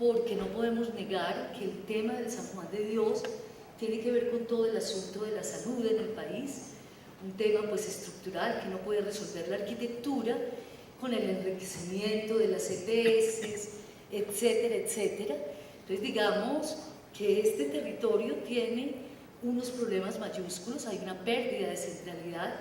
porque no podemos negar que el tema del San Juan de Dios tiene que ver con todo el asunto de la salud en el país, un tema pues estructural que no puede resolver la arquitectura con el enriquecimiento de las EPS, etcétera, etcétera. Entonces digamos que este territorio tiene unos problemas mayúsculos, hay una pérdida de centralidad,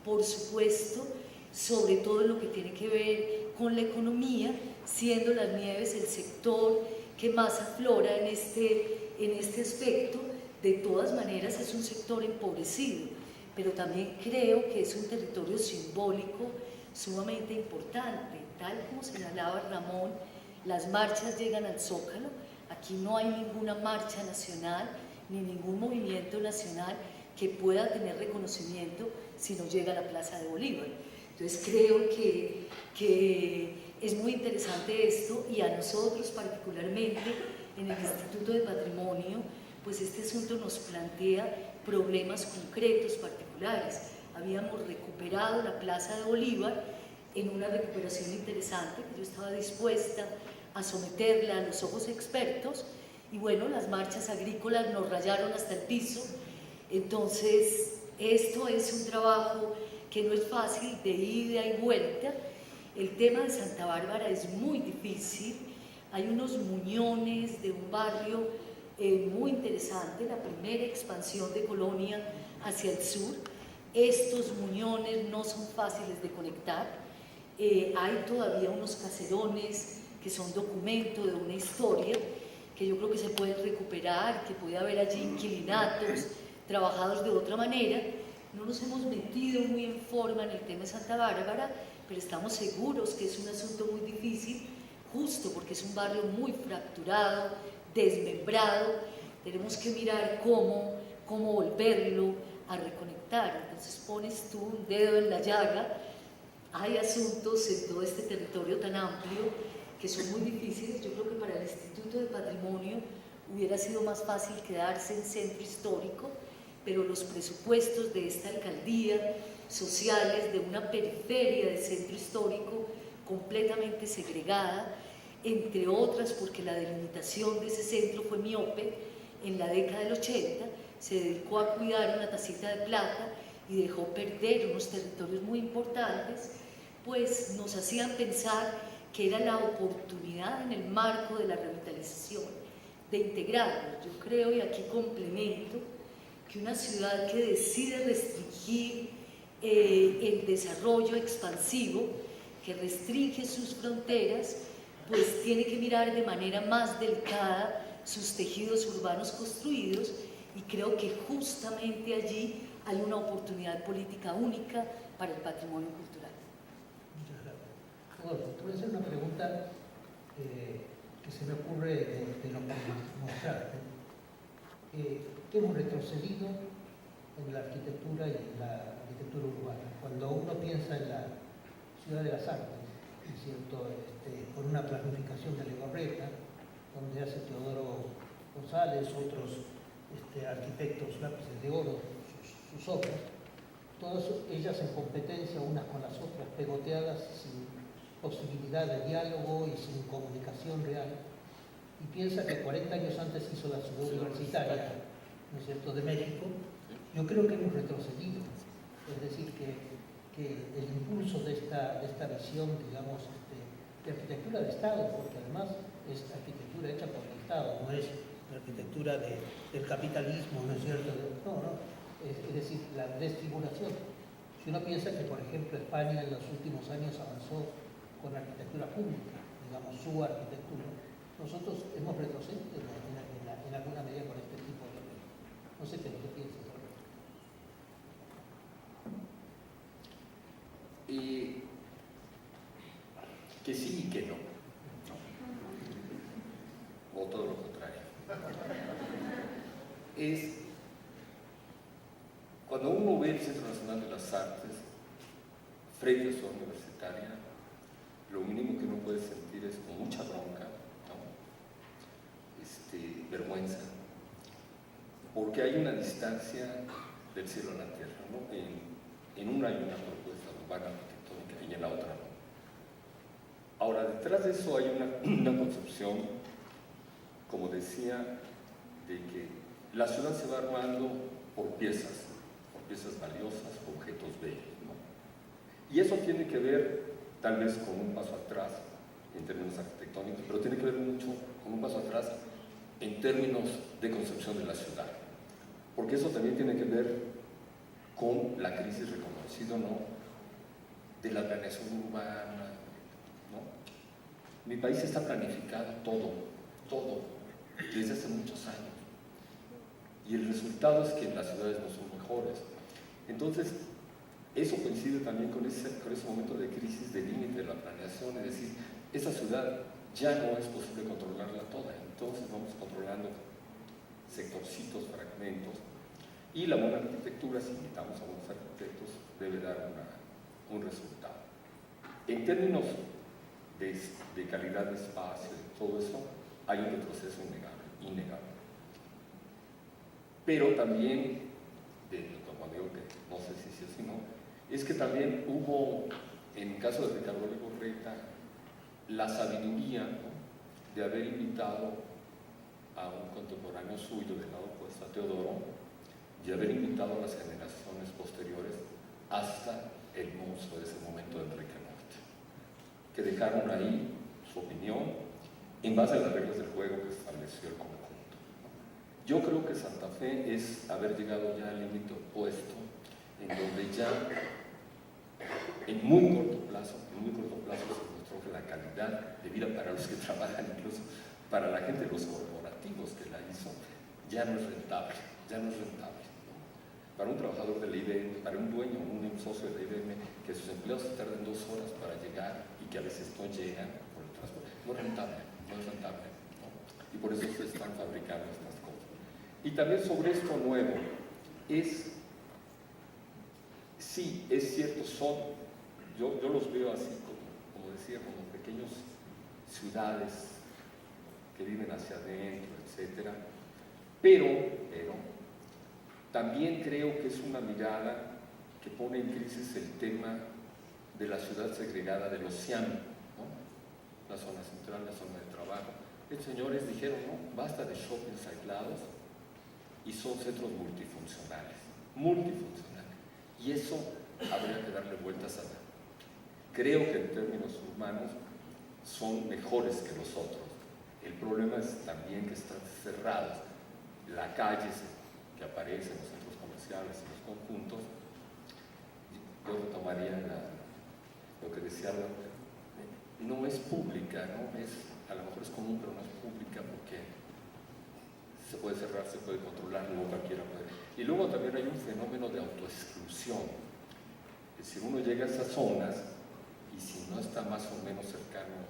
por supuesto, sobre todo en lo que tiene que ver con la economía, siendo las nieves el sector que más aflora en este aspecto. De todas maneras es un sector empobrecido, pero también creo que es un territorio simbólico sumamente importante. Tal como señalaba Ramón, las marchas llegan al Zócalo, aquí no hay ninguna marcha nacional ni ningún movimiento nacional que pueda tener reconocimiento si no llega a la Plaza de Bolívar. Entonces creo que es muy interesante esto, y a nosotros particularmente en el Instituto de Patrimonio, pues este asunto nos plantea problemas concretos particulares. Habíamos recuperado la Plaza de Bolívar en una recuperación interesante que yo estaba dispuesta a someterla a los ojos expertos, y bueno, las marchas agrícolas nos rayaron hasta el piso. Entonces esto es un trabajo que no es fácil, de ida y vuelta. El tema de Santa Bárbara es muy difícil, hay unos muñones de un barrio muy interesante, la primera expansión de Colonia hacia el sur. Estos muñones no son fáciles de conectar, hay todavía unos caserones que son documento de una historia, que yo creo que se pueden recuperar, que puede haber allí inquilinatos trabajados de otra manera. No nos hemos metido muy en forma en el tema de Santa Bárbara, pero estamos seguros que es un asunto muy difícil, justo porque es un barrio muy fracturado, desmembrado. Tenemos que mirar cómo volverlo a reconectar. Entonces pones tú un dedo en la llaga. Hay asuntos en todo este territorio tan amplio que son muy difíciles. Yo creo que para el Instituto de Patrimonio hubiera sido más fácil quedarse en centro histórico, pero los presupuestos de esta alcaldía sociales de una periferia de centro histórico completamente segregada, entre otras porque la delimitación de ese centro fue miope en la década del 80, se dedicó a cuidar una tacita de plata y dejó perder unos territorios muy importantes, pues nos hacían pensar que era la oportunidad en el marco de la revitalización de integrarlos. Yo creo, y aquí complemento, que una ciudad que decide restringir el desarrollo expansivo, que restringe sus fronteras, pues tiene que mirar de manera más delicada sus tejidos urbanos construidos, y creo que justamente allí hay una oportunidad política única para el patrimonio cultural. Muchas gracias. Bueno, te voy a hacer una pregunta que se me ocurre de lo que mostraste. Hemos retrocedido en la arquitectura y en la arquitectura urbana. Cuando uno piensa en la Ciudad de las Artes, ¿es cierto? Con una planificación de Legorreta, donde hace Teodoro González, otros arquitectos lápices de oro, sus obras, todas ellas en competencia unas con las otras, pegoteadas, sin posibilidad de diálogo y sin comunicación real. Y piensa que 40 años antes hizo la Ciudad Universitaria, ¿no es cierto?, de México. Yo creo que hemos retrocedido, es decir, que el impulso de esta visión, digamos, de arquitectura de Estado, porque además es arquitectura hecha por el Estado, no es la arquitectura del capitalismo, ¿no es cierto? No, es decir, la desfiguración. Si uno piensa que, por ejemplo, España en los últimos años avanzó con la arquitectura pública, digamos, su arquitectura, nosotros hemos retrocedido en alguna medida con este tipo de leyes. No sé qué es lo que piensas. Que sí y que no. O todo lo contrario. Es cuando uno ve el Centro Nacional de las Artes frente a su universitaria, lo mínimo que uno puede sentir es con mucha bronca, ¿no? Vergüenza, porque hay una distancia del cielo a la tierra, ¿no? En una hay una propuesta urbana arquitectónica y en la otra no. Ahora, detrás de eso hay una concepción como decía, de que la ciudad se va armando por piezas valiosas, objetos bellos, ¿no? Y eso tiene que ver, tal vez, con un paso atrás en términos arquitectónicos, pero tiene que ver mucho con un paso atrás en términos de concepción de la ciudad, porque eso también tiene que ver con la crisis reconocida, ¿no?, de la planeación urbana, ¿no? Mi país está planificado todo, desde hace muchos años, y el resultado es que las ciudades no son mejores. Entonces, eso coincide también con ese momento de crisis de límite de la planeación, es decir, esa ciudad ya no es posible controlarla toda, entonces vamos controlando sectorcitos, fragmentos, y la buena arquitectura, si invitamos a buenos arquitectos, debe dar un resultado. En términos de calidad de espacio, de todo eso, hay un retroceso innegable. Pero también, cuando digo que no sé si sí o si no, es que también hubo, en el caso de Ricardo Legorreta, la sabiduría, ¿no?, de haber invitado a un contemporáneo suyo del lado opuesto, a Teodoro, y haber invitado a las generaciones posteriores hasta el monstruo de ese momento de Enrique Norte, que dejaron ahí su opinión en base a las reglas del juego que estableció el conjunto. Yo creo que Santa Fe es haber llegado ya al límite opuesto, en donde ya en muy corto plazo se demostró que la calidad de vida para los que trabajan, incluso para la gente de los corporativos que la hizo, ya no es rentable, ¿no? Para un trabajador de la IBM, para un dueño, un socio de la IBM, que sus empleados se tarden 2 horas para llegar y que a veces no llegan por el transporte, no es rentable, ¿no? Y por eso se están fabricando estas cosas. Y también sobre esto nuevo, sí, es cierto, yo los veo así, como decía, como pequeños ciudades que viven hacia adentro, etcétera, pero también creo que es una mirada que pone en crisis el tema de la ciudad segregada de los CIAM, ¿no? La zona central, la zona de trabajo. Los señores dijeron, no, basta de shoppings aislados, y son centros multifuncionales, y eso habría que darle vueltas a dar. Creo que en términos urbanos son mejores que los otros. El problema es también que están cerrados. La calle que aparece en los centros comerciales, en los conjuntos, yo retomaría lo que decía, no es pública, ¿no? A lo mejor es común, pero no es pública porque se puede cerrar, se puede controlar, no cualquiera puede. Y luego también hay un fenómeno de autoexclusión. Es decir, uno llega a esas zonas y si no está más o menos cercano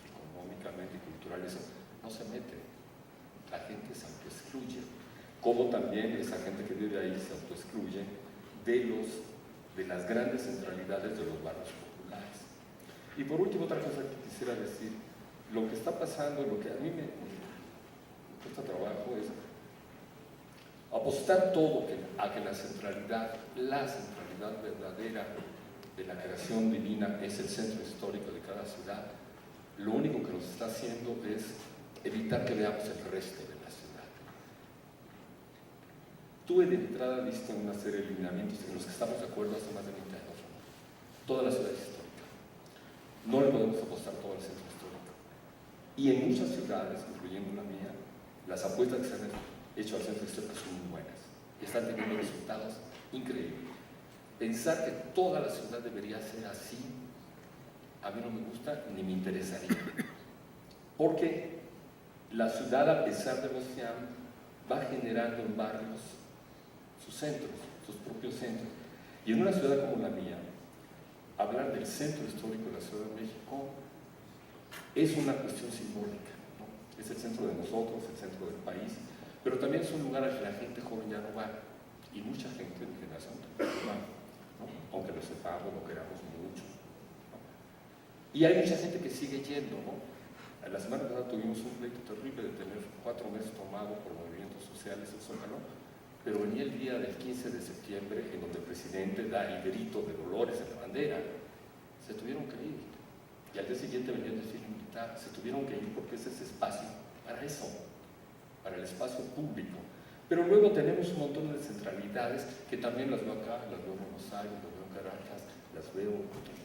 económicamente y cultural, eso no se mete. La gente se autoexcluye. Como también esa gente que vive ahí se autoexcluye de las grandes centralidades de los barrios populares. Y por último, otra cosa que quisiera decir, lo que está pasando, lo que a mí me cuesta trabajo es apostar todo a que la centralidad verdadera de la creación divina es el centro histórico de cada ciudad. Lo único que nos está haciendo es evitar que veamos el resto de la ciudad. Tuve de entrada visto una serie de lineamientos en los que estamos de acuerdo hace más de 20 años. Toda la ciudad es histórica. No le podemos apostar todo al centro histórico. Y en muchas ciudades, incluyendo la mía, las apuestas que se han hecho al centro histórico son muy buenas. Están teniendo resultados increíbles. Pensar que toda la ciudad debería ser así, a mí no me gusta ni me interesaría. Porque la ciudad, a pesar de los CIAM, va generando en barrios sus centros, sus propios centros. Y en una ciudad como la mía, hablar del centro histórico de la Ciudad de México es una cuestión simbólica, ¿no? Es el centro de nosotros, el centro del país, pero también es un lugar al que la gente joven ya no va, y mucha gente de mi generación tampoco va, ¿no? Aunque lo sepamos, lo queramos mucho, ¿no? Y hay mucha gente que sigue yendo, ¿no? La semana pasada tuvimos un pleito terrible de tener 4 meses tomado por movimientos sociales en Zócalo, pero venía el día del 15 de septiembre en donde el presidente da el grito de Dolores en la bandera. Se tuvieron que ir. Y al día siguiente venía el desfile militar. Se tuvieron que ir porque ese es espacio para eso, para el espacio público. Pero luego tenemos un montón de centralidades que también las veo acá, las veo en Buenos Aires, las veo en Caracas, las veo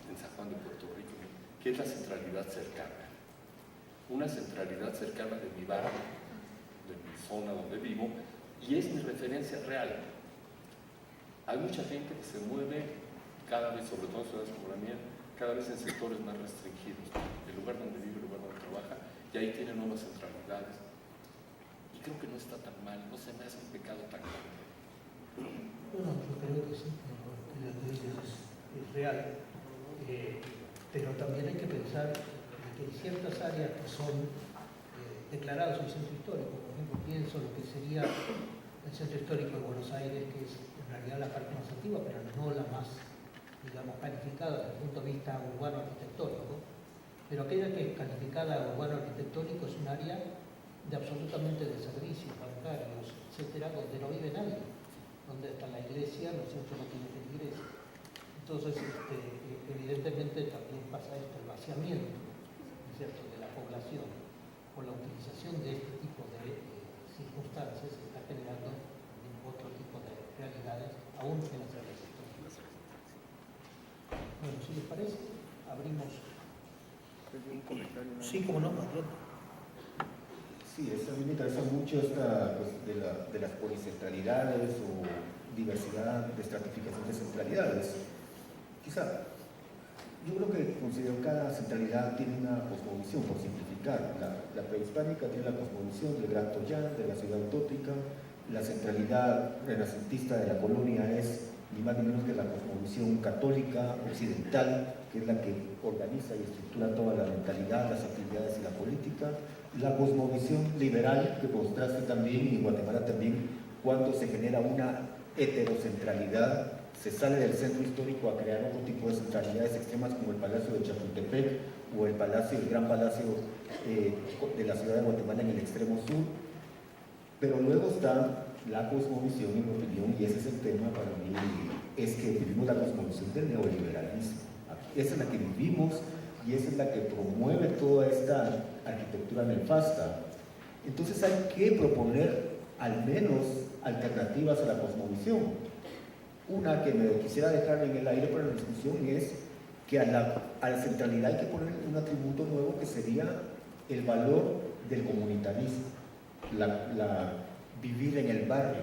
en San Juan de Puerto Rico, que es la centralidad cercana. Una centralidad cercana de mi barrio, de mi zona donde vivo, y es mi referencia real. Hay mucha gente que se mueve cada vez, sobre todo en ciudades como la mía, cada vez en sectores más restringidos, el lugar donde vive, el lugar donde trabaja, y ahí tiene nuevas centralidades. Y creo que no está tan mal, no se me hace un pecado tan grande. Bueno, yo creo que sí, lo que dices es real, pero también hay que pensar que hay ciertas áreas que son declaradas un centro histórico. Por ejemplo, pienso lo que sería el centro histórico de Buenos Aires, que es en realidad la parte más antigua, pero no la más, digamos, calificada desde el punto de vista urbano arquitectónico. Pero aquella que es calificada urbano arquitectónico es un área de absolutamente de servicios bancarios, etcétera, donde no vive nadie, donde está la iglesia, ¿no es cierto?, no tiene feligreses. Entonces, evidentemente también pasa esto, el vaciamiento, ¿no es cierto?, de la población, por la utilización de este tipo de circunstancias, se está generando otro tipo de realidades, aún en las áreas históricas. Bueno, si les parece, abrimos. Sí, como no, Sí, a mí me interesa mucho esta pues, de las policentralidades o diversidad de estratificación de centralidades. Quizá, yo creo que considero que cada centralidad tiene una cosmovisión, por simplificar. La prehispánica tiene la cosmovisión del Gran Toyán, de la ciudad utópica. La centralidad renacentista de la colonia es ni más ni menos que la cosmovisión católica occidental, que es la que organiza y estructura toda la mentalidad, las actividades y la política. La cosmovisión liberal que mostraste también, y en Guatemala también, cuando se genera una heterocentralidad, se sale del centro histórico a crear otro tipo de centralidades extremas como el Palacio de Chapultepec o el Gran Palacio de la ciudad de Guatemala en el extremo sur. Pero luego está la cosmovisión, en mi opinión, y ese es el tema para mí, es que vivimos la cosmovisión del neoliberalismo. Esa es la que vivimos y esa es la que promueve toda esta arquitectura nefasta. Entonces hay que proponer al menos alternativas a la cosmovisión. Una que me quisiera dejar en el aire para la discusión es que a la centralidad hay que poner un atributo nuevo que sería el valor del comunitarismo, vivir en el barrio,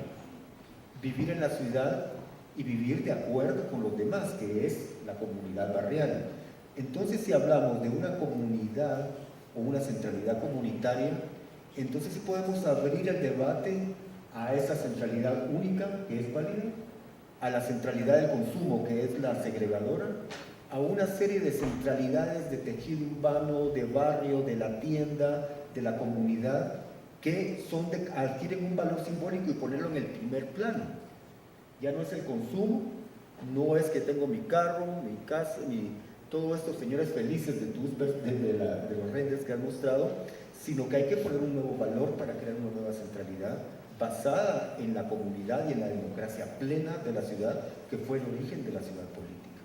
vivir en la ciudad y vivir de acuerdo con los demás, que es la comunidad barrial. Entonces, si hablamos de una comunidad o una centralidad comunitaria, entonces sí podemos abrir el debate a esa centralidad única, que es válida, a la centralidad del consumo, que es la segregadora, a una serie de centralidades de tejido urbano, de barrio, de la tienda, de la comunidad, que adquieren un valor simbólico y ponerlo en el primer plano. Ya no es el consumo, no es que tengo mi carro, mi casa, todos estos señores felices de los renders que han mostrado, sino que hay que poner un nuevo valor para crear una nueva centralidad basada en la comunidad y en la democracia plena de la ciudad, que fue el origen de la ciudad política.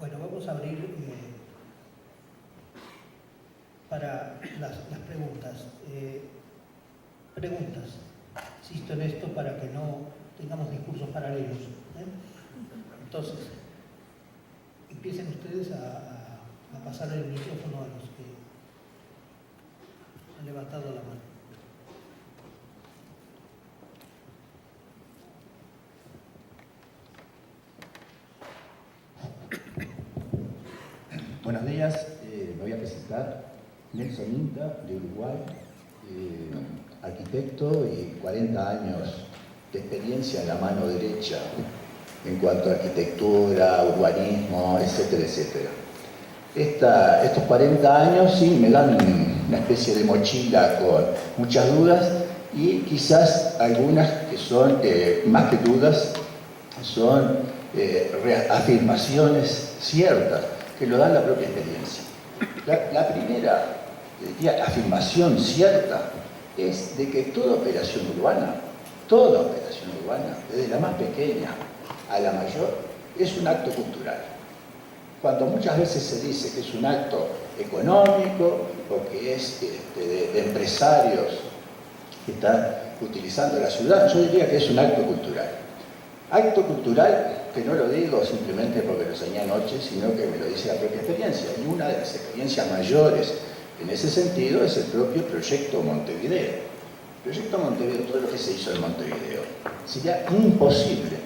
Bueno, vamos a abrir para las preguntas. Preguntas. Insisto en esto para que no tengamos discursos paralelos. Entonces, empiecen ustedes a pasar el micrófono a los que han levantado la mano. Buenos días, me voy a presentar. Nelson Inta, de Uruguay, arquitecto y 40 años de experiencia en la mano derecha en cuanto a arquitectura, urbanismo, etcétera, etcétera. Estos 40 años sí me dan una especie de mochila con muchas dudas y quizás algunas que son, más que dudas, son afirmaciones ciertas que lo dan la propia experiencia. La primera afirmación cierta es de que toda operación urbana, desde la más pequeña a la mayor, es un acto cultural. cuando muchas veces se dice que es un acto económico o que es de empresarios que están utilizando la ciudad, yo diría que es un acto cultural. Acto cultural que no lo digo simplemente porque lo soñé anoche, sino que me lo dice la propia experiencia. Y una de las experiencias mayores en ese sentido es el propio Proyecto Montevideo. El Proyecto Montevideo, todo lo que se hizo en Montevideo, sería imposible,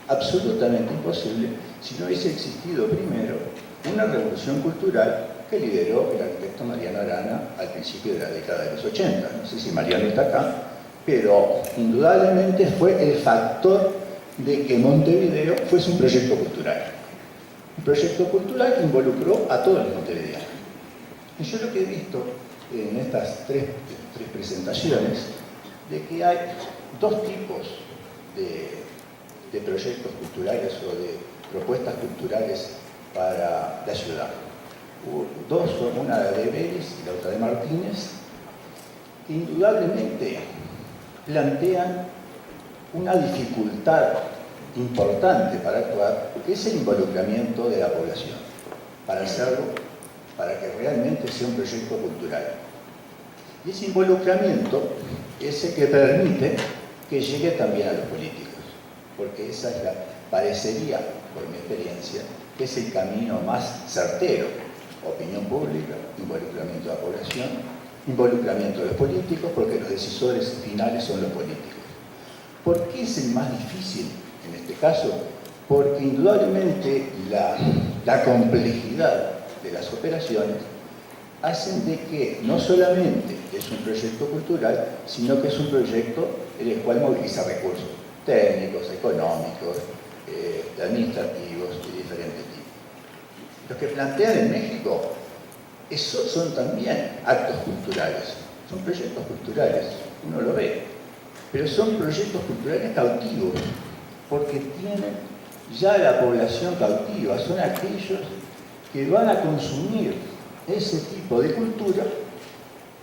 absolutamente imposible, si no hubiese existido primero una revolución cultural que lideró el arquitecto Mariano Arana al principio de la década de los 80. No sé si Mariano está acá, pero indudablemente fue el factor de que Montevideo fuese un proyecto cultural. Un proyecto cultural que involucró a todos los montevideanos. Y yo lo que he visto en estas tres presentaciones, de que hay dos tipos de proyectos culturales o de propuestas culturales para la ciudad. Dos son, una de Vélez y la otra de Martínez, que indudablemente plantean una dificultad importante para actuar, que es el involucramiento de la población, para hacerlo, para que realmente sea un proyecto cultural. Y ese involucramiento es el que permite que llegue también a los políticos, porque esa es parecería, por mi experiencia, que es el camino más certero. Opinión pública, involucramiento de la población, involucramiento de los políticos, porque los decisores finales son los políticos. ¿Por qué es el más difícil en este caso? Porque indudablemente la complejidad de las operaciones hacen de que no solamente es un proyecto cultural, sino que es un proyecto en el cual moviliza recursos técnicos, económicos, administrativos de diferentes tipos. Los que plantean en México, esos son también actos culturales, son proyectos culturales, uno lo ve, pero son proyectos culturales cautivos, porque tienen ya la población cautiva, son aquellos que van a consumir ese tipo de cultura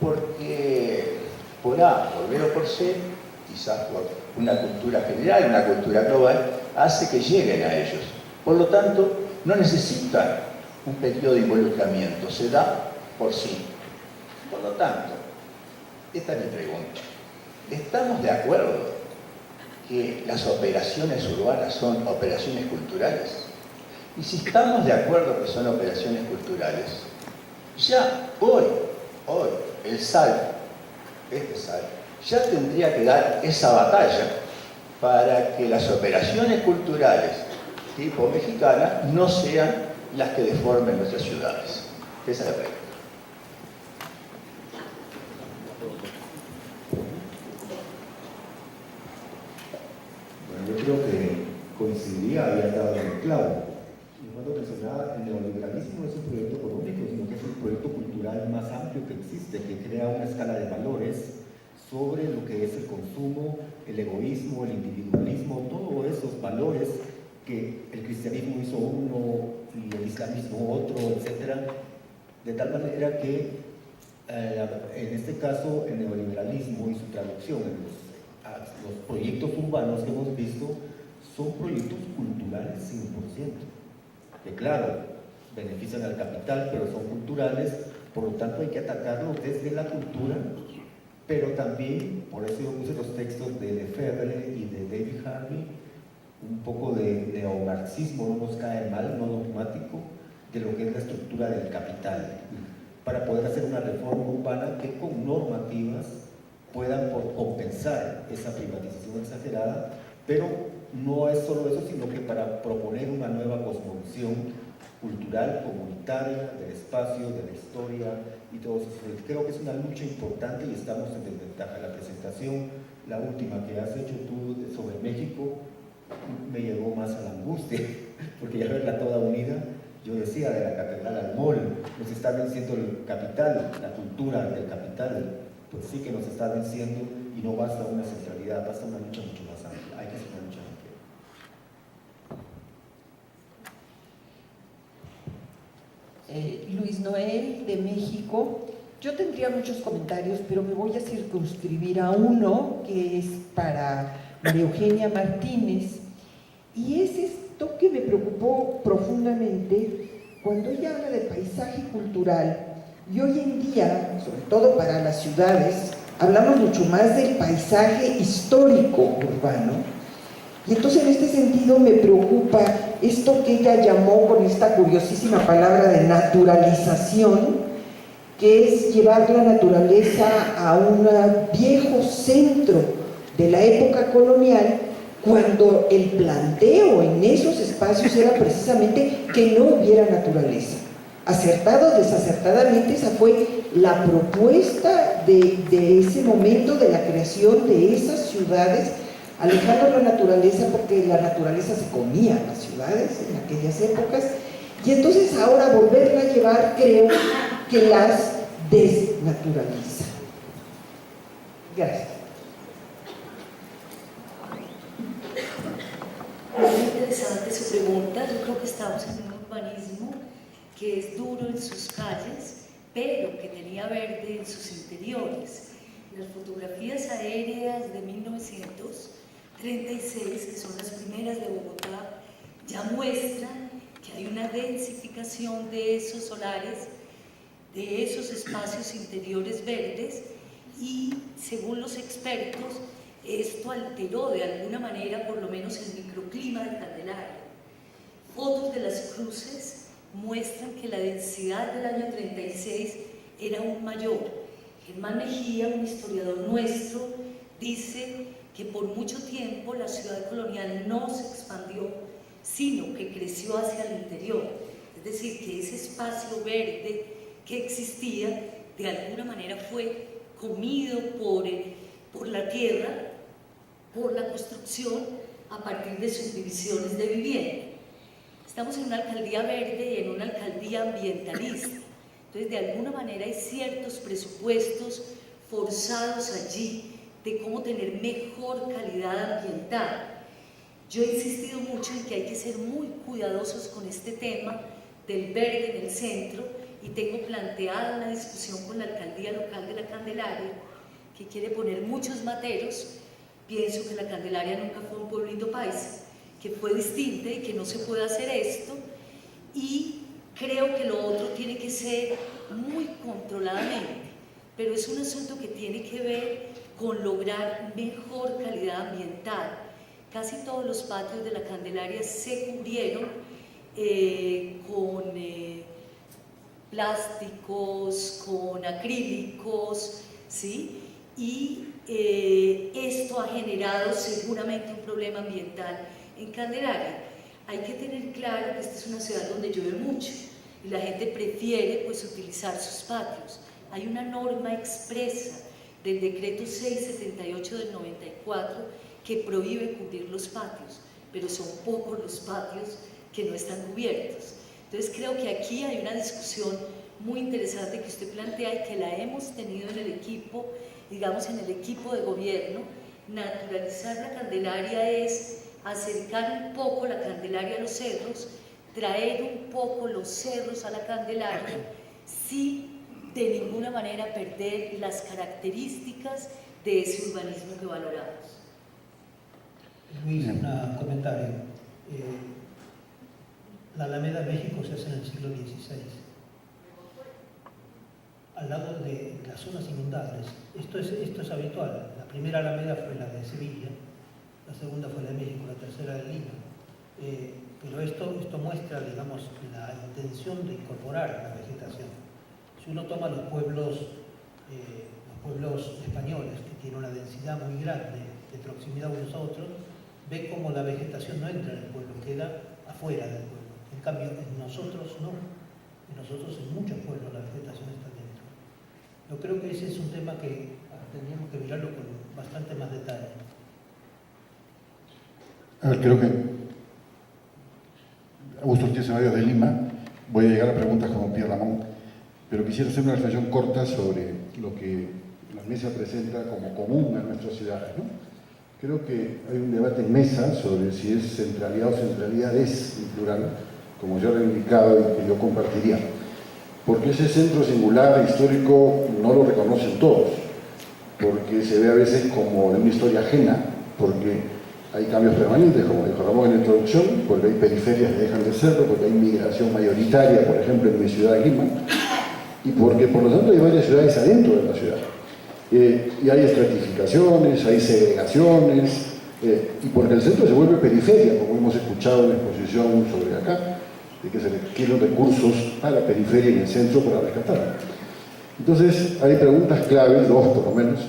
porque por A, por B o por C, quizás por una cultura general, una cultura global, hace que lleguen a ellos. Por lo tanto, no necesitan un periodo de involucramiento, se da por sí. Por lo tanto, esta es mi pregunta. ¿Estamos de acuerdo que las operaciones urbanas son operaciones culturales? Y si estamos de acuerdo que son operaciones culturales, ya hoy, el SAL, ya tendría que dar esa batalla para que las operaciones culturales tipo mexicana no sean las que deformen nuestras ciudades. Esa es la pregunta. Bueno, yo creo que coincidía, había dado en el clavo. Y cuando mencionaba, el neoliberalismo no es un proyecto económico, sino que es un proyecto cultural más amplio que existe, que crea una escala de valores sobre lo que es el consumo, el egoísmo, el individualismo, todos esos valores que el cristianismo hizo uno y el islamismo otro, etc. De tal manera que en este caso el neoliberalismo y su traducción en los proyectos urbanos que hemos visto son proyectos culturales 100%, que claro, benefician al capital, pero son culturales, por lo tanto hay que atacarlo desde la cultura, pero también, por eso yo puse los textos de Lefebvre y de David Harvey, un poco de neomarxismo, no nos cae mal, no dogmático, de lo que es la estructura del capital, para poder hacer una reforma urbana que con normativas puedan compensar esa privatización exagerada, pero no es solo eso, sino que para proponer una nueva cosmovisión cultural, comunitaria, del espacio, de la historia y todo eso. Creo que es una lucha importante y estamos en desventaja. La presentación, la última que has hecho tú sobre México, me llevó más a la angustia, porque ya verla toda unida, yo decía de la catedral al mall, nos está venciendo el capital, la cultura del capital, pues sí que nos está venciendo y no basta una centralidad, basta una lucha mucho más amplia, hay que hacer una lucha amplia. Luis Noel de México. Yo tendría muchos comentarios, pero me voy a circunscribir a uno que es para María Eugenia Martínez, y es esto que me preocupó profundamente cuando ella habla de paisaje cultural, y hoy en día, sobre todo para las ciudades, hablamos mucho más del paisaje histórico urbano, y entonces en este sentido me preocupa esto que ella llamó con esta curiosísima palabra de naturalización, que es llevar la naturaleza a un viejo centro de la época colonial, cuando el planteo en esos espacios era precisamente que no hubiera naturaleza. Acertado o desacertadamente, esa fue la propuesta de ese momento de la creación de esas ciudades, alejando la naturaleza, porque la naturaleza se comía en las ciudades en aquellas épocas, y entonces ahora volverla a llevar, creo que las desnaturaliza. Gracias. Muy interesante su pregunta. Yo creo que estamos en un urbanismo que es duro en sus calles, pero que tenía verde en sus interiores. Las fotografías aéreas de 1936, que son las primeras de Bogotá, ya muestran que hay una densificación de esos solares, de esos espacios interiores verdes, y según los expertos, esto alteró de alguna manera por lo menos el microclima de Candelaria. Fotos de las cruces muestran que la densidad del año 36 era aún mayor. Germán Mejía, un historiador nuestro, dice que por mucho tiempo la ciudad colonial no se expandió, sino que creció hacia el interior. Es decir, que ese espacio verde que existía de alguna manera fue comido por la tierra, por la construcción, a partir de subdivisiones de vivienda. Estamos en una alcaldía verde y en una alcaldía ambientalista. Entonces, de alguna manera hay ciertos presupuestos forzados allí de cómo tener mejor calidad ambiental. Yo he insistido mucho en que hay que ser muy cuidadosos con este tema del verde en el centro, y tengo planteada una discusión con la alcaldía local de la Candelaria, que quiere poner muchos materos. Pienso que la Candelaria nunca fue un pueblito paisa, que fue distinta y que no se puede hacer esto, y creo que lo otro tiene que ser muy controladamente, pero es un asunto que tiene que ver con lograr mejor calidad ambiental. Casi todos los patios de la Candelaria se cubrieron con plásticos, con acrílicos, ¿sí? Y esto ha generado seguramente un problema ambiental en Candelaria. Hay que tener claro que esta es una ciudad donde llueve mucho y la gente prefiere pues utilizar sus patios. Hay una norma expresa del decreto 678 del 94 que prohíbe cubrir los patios, pero son pocos los patios que no están cubiertos. Entonces creo que aquí hay una discusión muy interesante que usted plantea y que la hemos tenido en el equipo, digamos en el equipo de gobierno. Naturalizar la Candelaria es acercar un poco la Candelaria a los cerros, traer un poco los cerros a la Candelaria, sin de ninguna manera perder las características de ese urbanismo que valoramos. Luis, un comentario. La Alameda México se hace en el siglo XVI, al lado de las zonas inundables. Esto es habitual. La primera Alameda fue la de Sevilla, la segunda fue la de México, la tercera de Lima. Pero esto muestra, digamos, la intención de incorporar la vegetación. Si uno toma los pueblos españoles, que tienen una densidad muy grande de proximidad unos a otros, ve cómo la vegetación no entra en el pueblo, queda afuera del pueblo. En cambio, en nosotros no. En nosotros, en muchos pueblos, la vegetación está dentro. Yo creo que ese es un tema que tendríamos que mirarlo con bastante más detalle. A ver, creo que Augusto Ortiz Mario de Lima. Voy a llegar a preguntas como Pierre Ramón, pero quisiera hacer una reflexión corta sobre lo que la mesa presenta como común en nuestras ciudades, ¿no? Creo que hay un debate en mesa sobre si es centralidad o centralidades en plural, como yo he reivindicado y que yo compartiría, porque ese centro singular histórico no lo reconocen todos, porque se ve a veces como de una historia ajena, porque hay cambios permanentes, como dijo Ramón en la introducción, porque hay periferias que dejan de serlo, porque hay migración mayoritaria, por ejemplo, en mi ciudad de Lima, y porque por lo tanto hay varias ciudades adentro de la ciudad. Y hay estratificaciones, hay segregaciones, y porque el centro se vuelve periferia, como hemos escuchado en la exposición sobre acá, de que se requieren recursos a la periferia y en el centro para rescatarla. Entonces, hay preguntas claves, dos por lo menos.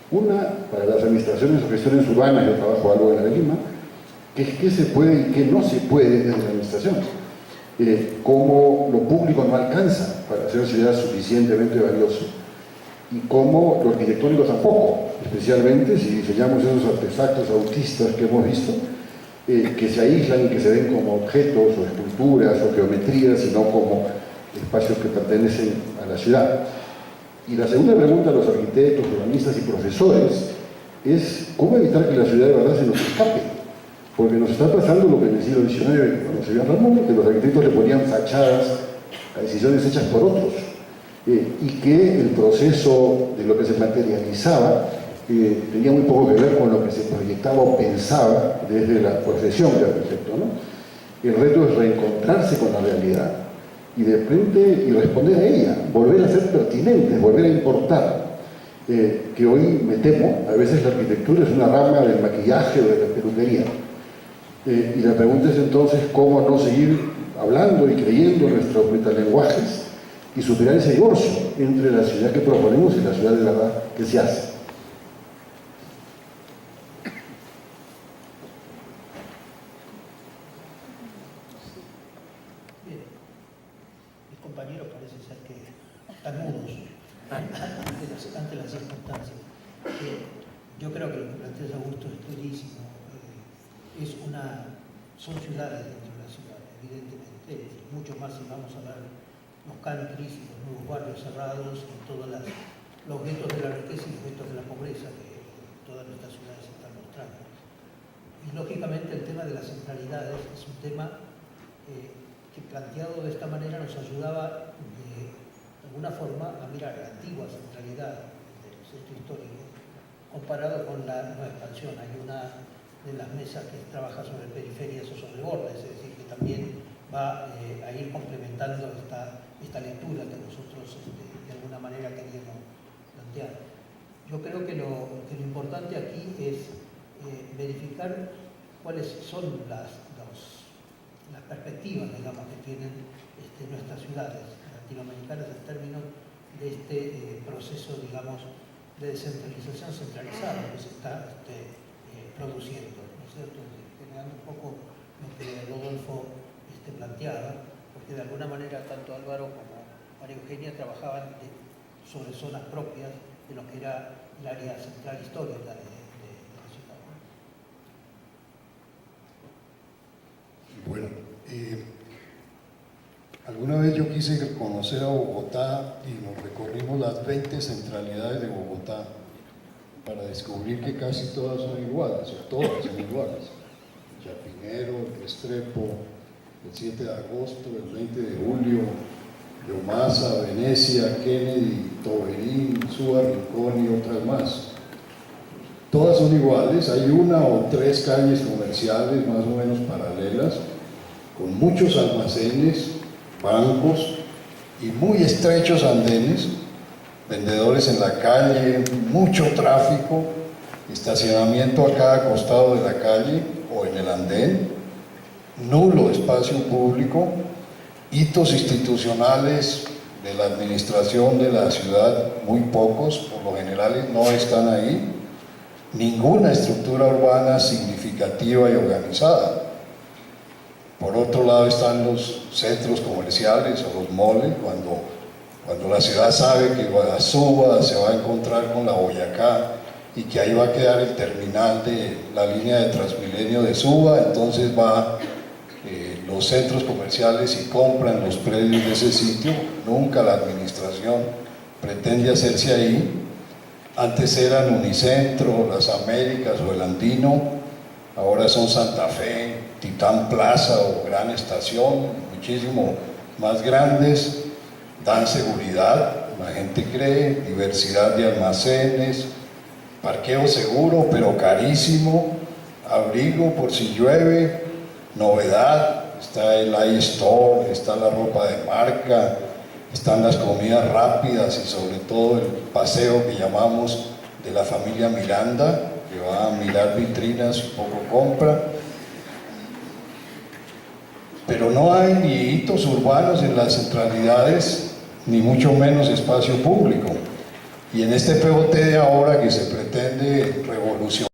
Una, para las administraciones o gestiones urbanas, yo trabajo algo en la de Lima, que es qué se puede y qué no se puede desde la administración. Cómo lo público no alcanza para hacer ciudad suficientemente valiosa y cómo lo arquitectónico tampoco, especialmente si diseñamos esos artefactos autistas que hemos visto, que se aíslan y que se ven como objetos o esculturas o geometrías, sino como espacios que pertenecen a la ciudad. Y la segunda pregunta a los arquitectos, urbanistas y profesores es cómo evitar que la ciudad de verdad se nos escape. Porque nos está pasando lo que en el siglo XIX, cuando se vio Ramón, que los arquitectos le ponían fachadas a decisiones hechas por otros, y que el proceso de lo que se materializaba tenía muy poco que ver con lo que se proyectaba o pensaba desde la profesión de arquitecto, ¿no? El reto es reencontrarse con la realidad y de frente y responder a ella, volver a ser pertinentes, volver a importar. Que hoy me temo, a veces la arquitectura es una rama del maquillaje o de la peluquería. Y la pregunta es entonces cómo no seguir hablando y creyendo en nuestros metalenguajes y superar ese divorcio entre la ciudad que proponemos y la ciudad de verdad que se hace. Bien, mis compañeros parece ser que están mudos ante las circunstancias. Yo creo que lo que plantea Augusto es clarísimo. Son ciudades dentro de la ciudad, evidentemente, mucho más si vamos a ver los countries, los nuevos barrios cerrados, y todos los guetos de la riqueza y los guetos de la pobreza que todas nuestras ciudades están mostrando. Y lógicamente el tema de las centralidades es un tema que planteado de esta manera nos ayudaba de alguna forma a mirar la antigua centralidad del centro histórico comparado con la nueva expansión. Hay una de las mesas que trabaja sobre periferias o sobre bordes, es decir, que también va a ir complementando esta lectura que nosotros de alguna manera queríamos plantear. Yo creo que lo importante aquí es verificar cuáles son las perspectivas, digamos, que tienen nuestras ciudades latinoamericanas en términos de este proceso, digamos, de descentralización centralizada que se está produciendo, ¿no es cierto? Generando un poco lo que Rodolfo planteaba, porque de alguna manera tanto Álvaro como María Eugenia trabajaban sobre zonas propias de lo que era el área central histórica de la ciudad. Bueno, alguna vez yo quise conocer a Bogotá y nos recorrimos las 20 centralidades de Bogotá para descubrir que casi todas son iguales, o todas son iguales. Chapinero, Restrepo, el 7 de agosto, el 20 de julio, Yomasa, Venecia, Kennedy, Toberín, Suba, Rincón y otras más. Todas son iguales, hay una o tres calles comerciales más o menos paralelas, con muchos almacenes, bancos y muy estrechos andenes, vendedores en la calle, mucho tráfico, estacionamiento a cada costado de la calle o en el andén, nulo espacio público, hitos institucionales de la administración de la ciudad, muy pocos, por lo general no están ahí, ninguna estructura urbana significativa y organizada. Por otro lado están los centros comerciales o los moles, cuando la ciudad sabe que a Suba se va a encontrar con la Boyacá y que ahí va a quedar el terminal de la línea de Transmilenio de Suba, entonces va los centros comerciales y compran los predios de ese sitio. Nunca la administración pretende hacerse ahí. Antes eran Unicentro, Las Américas o El Andino, ahora son Santa Fe, Titán Plaza o Gran Estación, muchísimo más grandes, dan seguridad, la gente cree, diversidad de almacenes, parqueo seguro pero carísimo, abrigo por si llueve, novedad, está el iStore, está la ropa de marca, están las comidas rápidas y sobre todo el paseo que llamamos de la familia Miranda, que va a mirar vitrinas, un poco compra. Pero no hay ni hitos urbanos en las centralidades, ni mucho menos espacio público. Y en este POT de ahora que se pretende revolucionar